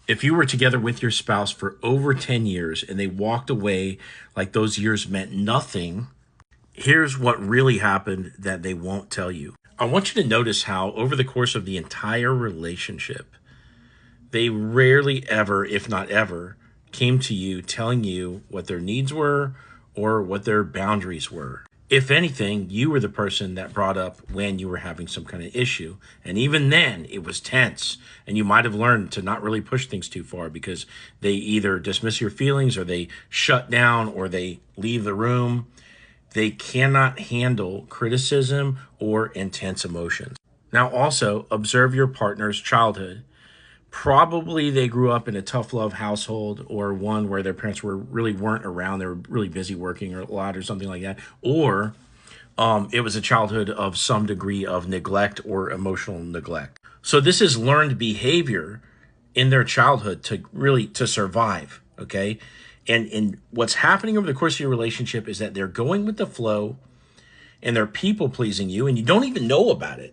If you were together with your spouse for over 10 years and they walked away like those years meant nothing, here's what really happened that they won't tell you. I want you to notice how over the course of the entire relationship, they rarely ever, if not ever, came to you telling you what their needs were or what their boundaries were. If anything, you were the person that brought up when you were having some kind of issue. And even then, it was tense. And you might have learned to not really push things too far because they either dismiss your feelings or they shut down or they leave the room. They cannot handle criticism or intense emotions. Now, also observe your partner's childhood. Probably they grew up in a tough love household or one where their parents really weren't around. They were really busy working a lot or something like that. Or it was a childhood of some degree of neglect or emotional neglect. So this is learned behavior in their childhood to survive. Okay. And what's happening over the course of your relationship is that they're going with the flow and they're people pleasing you and you don't even know about it.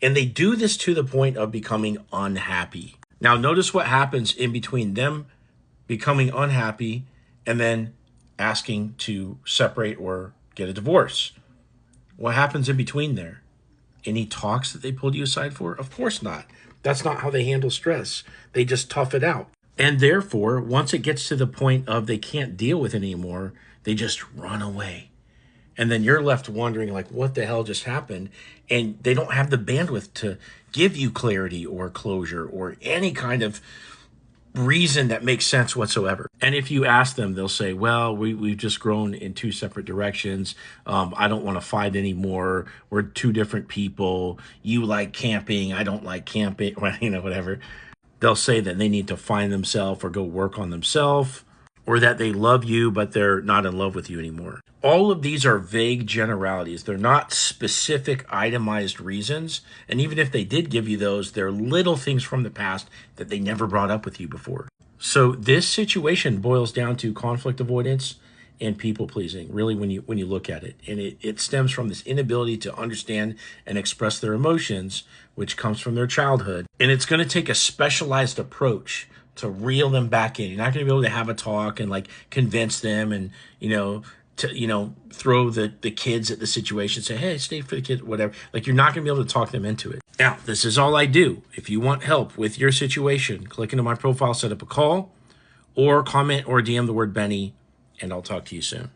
And they do this to the point of becoming unhappy. Now, notice what happens in between them becoming unhappy and then asking to separate or get a divorce. What happens in between there? Any talks that they pulled you aside for? Of course not. That's not how they handle stress. They just tough it out. And therefore, once it gets to the point of they can't deal with it anymore, they just run away. And then you're left wondering, like, what the hell just happened? And they don't have the bandwidth to give you clarity or closure or any kind of reason that makes sense whatsoever. And if you ask them, they'll say, well, we've just grown in two separate directions. I don't want to fight anymore. We're two different people. You like camping. I don't like camping, whatever. They'll say that they need to find themselves or go work on themselves, or that they love you, but they're not in love with you anymore. All of these are vague generalities. They're not specific itemized reasons. And even if they did give you those, they're little things from the past that they never brought up with you before. So this situation boils down to conflict avoidance and people pleasing, really, when you look at it. And it stems from this inability to understand and express their emotions, which comes from their childhood. And it's going to take a specialized approach to reel them back in. You're not going to be able to have a talk and like convince them and, throw the kids at the situation, say, hey, stay for the kids, whatever. Like, you're not going to be able to talk them into it. Now, this is all I do. If you want help with your situation, click into my profile, set up a call, or comment or DM the word Benny, and I'll talk to you soon.